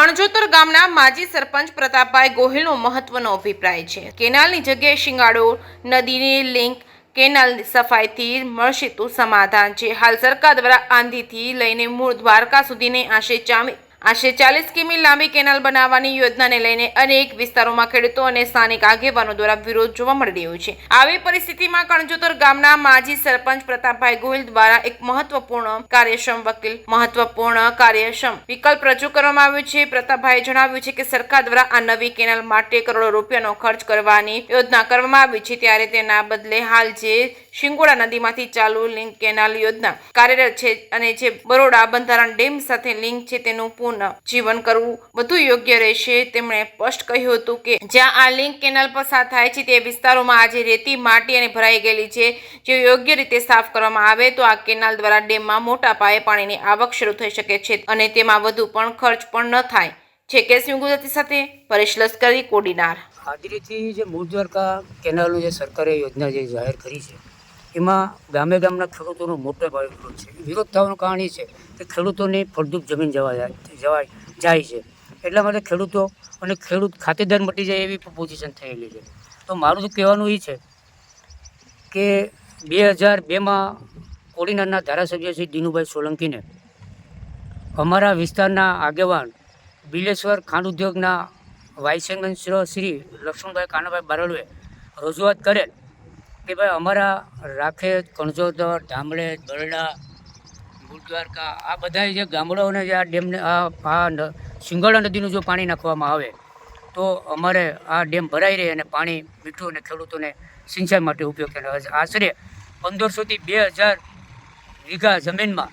કણજોતર ગામના માજી સરપંચ પ્રતાપભાઈ ગોહિલનો મહત્વનો અભિપ્રાય છે. કેનાલની જગ્યાએ શિંગાડો નદીની લિંક કેનાલ સફાઈથી મળશે તો સમાધાન છે. હાલ સરકાર દ્વારા આંધીથી લઈને મૂળ દ્વારકા સુધીની આશરે 40 કિમી લાંબી કેનાલ બનાવવાની યોજનાને લઈને અનેક વિસ્તારોમાં ખેડૂતો અને સ્થાનિક આગેવાનો દ્વારા વિરોધ જોવા મળી રહ્યો છે. આવી પરિસ્થિતિમાં કણજોતર ગામના માજી સરપંચ પ્રતાપભાઈ ગોહિલ દ્વારા એક મહત્વપૂર્ણ કાર્યક્ષમ વિકલ્પ રજૂ કરવામાં આવ્યો છે. પ્રતાપભાઈએ જણાવ્યું છે કે સરકાર દ્વારા આ નવી કેનાલ માટે કરોડો રૂપિયાનો ખર્ચ કરવાની યોજના કરવામાં આવી છે, ત્યારે તેના બદલે હાલ જે શિંગોડા નદીમાંથી ચાલુ લિંક કેનાલ યોજના કાર્યરત છે અને જે બરોડા બંધારણ ડેમ સાથે લિંક છે તેનું પુનઃ જીવન કરવું વધુ યોગ્ય રહેશે. તેમણે સ્પષ્ટ કહ્યું હતું કે જ્યાં આ લિંક કેનાલ પસાર થાય છે તે વિસ્તારોમાં આજે રેતી માટી અને ભરાઈ ગયેલી છે, જે યોગ્ય રીતે સાફ કરવામાં આવે તો આ કેનાલ દ્વારા ડેમમાં મોટા પાયે પાણીની આવક શરૂ થઈ શકે છે અને તેમાં વધુ પણ ખર્ચ પણ ન થાય છે. કેસમી ગુજરાતી સાથે પરેશ લશ્કરી, કોડીનાર. હાજરીથી જે મૂળ દ્વારકા કેનાલનું જે સરકારે યોજના જે જાહેર કરી છે એમાં ગામના ખેડૂતોનો મોટો ભાવે વિરોધ છે. વિરોધ થવાનું કારણ એ છે કે ખેડૂતોની ફળદ્રુપ જમીન જાય છે, એટલા માટે ખેડૂતો અને ખેડૂત ખાતેદાર મટી જાય એવી પોઝિશન થયેલી છે. તો મારું તો કહેવાનું એ છે કે 2002માં કોડીનારના ધારાસભ્ય શ્રી દિનુભાઈ સોલંકીને અમારા વિસ્તારના આગેવાન બિલેશ્વર ખાંડ ઉદ્યોગના વાઇસ ચેરમેન શ્રી લક્ષ્મણભાઈ કાનાભાઈ બારડવે રજૂઆત કરેલ કે ભાઈ અમારા રાખેજ, કણજોતર, ધામળેજ, બરડા, મૂળ દ્વારકા આ બધા જે ગામડાઓને જે આ ડેમને આ શિંગોડા નદીનું જો પાણી નાખવામાં આવે તો અમારે આ ડેમ ભરાઈ રહે અને પાણી મીઠું અને ખેડૂતોને સિંચાઈ માટે ઉપયોગ થાય. આશરે 1500થી 2000 વીઘા જમીનમાં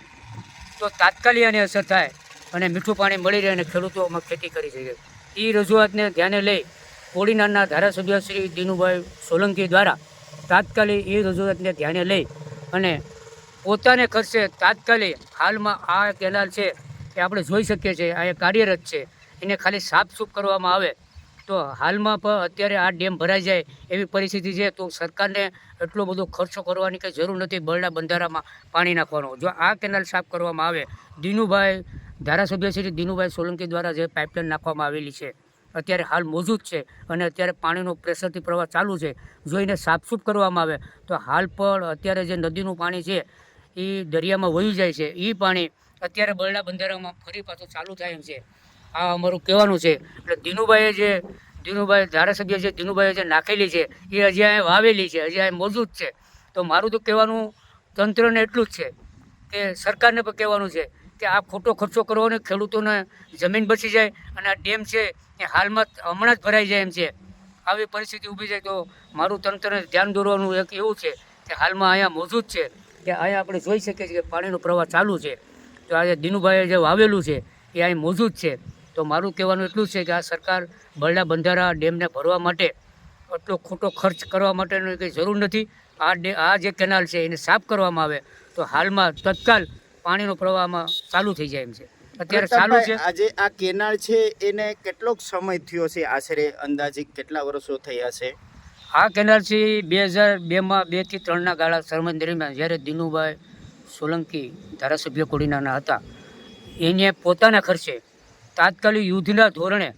તો તાત્કાલિક આની અસર થાય અને મીઠું પાણી મળી રહે અને ખેડૂતોમાં ખેતી કરી શકે. એ રજૂઆતને ધ્યાને લઈ કોડીનારના ધારાસભ્ય શ્રી દિનુભાઈ સોલંકી દ્વારા તાત્કાલિક એ રજૂઆતને ધ્યાને લઈ અને પોતાને ખર્ચે તાત્કાલિક હાલમાં આ કેનાલ છે એ આપણે જોઈ શકીએ છીએ આ કાર્યરત છે, એને ખાલી સાફસૂફ કરવામાં આવે તો હાલમાં પણ અત્યારે આ ડેમ ભરાઈ જાય એવી પરિસ્થિતિ છે. તો સરકારને એટલો બધો ખર્ચો કરવાની કંઈ જરૂર નથી બરડા બંધારામાં પાણી નાખવાનો. જો આ કેનાલ સાફ કરવામાં આવે, ધારાસભ્ય શ્રી દિનુભાઈ સોલંકી દ્વારા જે પાઇપલાઇન નાખવામાં આવેલી છે અત્યારે હાલ મોજૂદ છે અને અત્યારે પાણીનો પ્રેશરથી પ્રવાહ ચાલુ છે, જો એને સાફસૂફ કરવામાં આવે તો હાલ પણ અત્યારે જે નદીનું પાણી છે એ દરિયામાં વહી જાય છે, એ પાણી અત્યારે બરડા બંધારામાં ફરી પાછું ચાલુ થાય એમ છે. આ અમારું કહેવાનું છે. એટલે દિનુભાઈ ધારાસભ્ય છે દિનુભાઈએ જે નાખેલી છે એ હજી અહીં વાવેલી છે, હજી અહીં મોજૂદ છે. તો મારું તો કહેવાનું તંત્રને એટલું જ છે કે સરકારને પણ કહેવાનું છે કે આ ખોટો ખર્ચો કરવાનો, ખેડૂતોને જમીન બચી જાય અને આ ડેમ છે એ હાલમાં હમણાં જ ભરાઈ જાય એમ છે. આવી પરિસ્થિતિ ઊભી જાય તો મારું તંત્રને ધ્યાન દોરવાનું એક એવું છે કે હાલમાં અહીંયા મોજૂદ છે કે અહીંયા આપણે જોઈ શકીએ છીએ કે પાણીનો પ્રવાહ ચાલુ છે. તો આજે દિનુભાઈએ જે વાવેલું છે એ અહીં મોજૂદ છે. તો મારું કહેવાનું એટલું જ છે કે આ સરકાર બરડા બંધારા ડેમને ભરવા માટે એટલો ખોટો ખર્ચ કરવા માટેની કંઈ જરૂર નથી. આ જે કેનાલ છે એને સાફ કરવામાં આવે તો હાલમાં તત્કાલ પાણીનો પ્રવાહમાં ચાલુ થઈ જાય એમ છે. અત્યારે ચાલુ છે. આજે આ કેનાલ છે એને કેટલોક સમય થયો છે? આશરે અંદાજિત કેટલા વર્ષો થયા છે? આ કેનાલ છે 2002માં 2 થી 3ના ગાળા સરમન દરમિયાન જ્યારે દિનુભાઈ સોલંકી ધારાસભ્ય કોડીનારના હતા એને પોતાના ખર્ચે તાત્કાલિક યુદ્ધના ધોરણે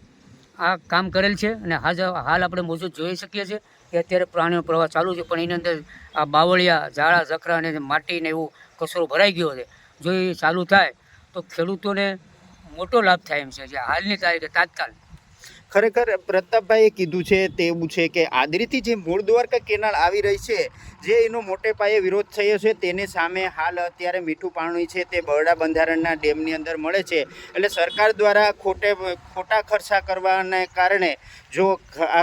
આ કામ કરેલ છે અને હાલ આપણે મોજૂદ જોઈ શકીએ છીએ કે અત્યારે પાણીનો પ્રવાહ ચાલુ છે, પણ એની અંદર આ બાવળિયા, ઝાડા, ઝકરા અને માટી ને એવું કચરો ભરાઈ ગયો છે. જો એ ચાલુ થાય તો ખેડૂતોને મોટો લાભ થાય એમ છે. જે હાલની તારીખે તાત્કાલ ખરેખર પ્રતાપભાઈએ કીધું છે તેવું છે કે આદરીથી જે મૂળ દ્વારકા કેનાલ આવી રહી છે જે એનો મોટે પાયે વિરોધ થયો છે તેની સામે હાલ અત્યારે મીઠું પાણી છે તે બરડા બંધારણના ડેમની અંદર મળે છે. એટલે સરકાર દ્વારા ખોટા ખર્ચા કરવાને કારણે જો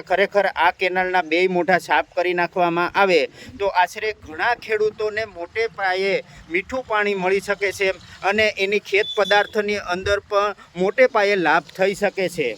ખરેખર આ કેનાલના 2 મોઢા સાફ કરી નાખવામાં આવે તો આશરે ઘણા ખેડૂતોને મોટે પાયે મીઠું પાણી મળી શકે છે અને એની ખેત પદાર્થની અંદર પણ મોટે પાયે લાભ થઈ શકે છે.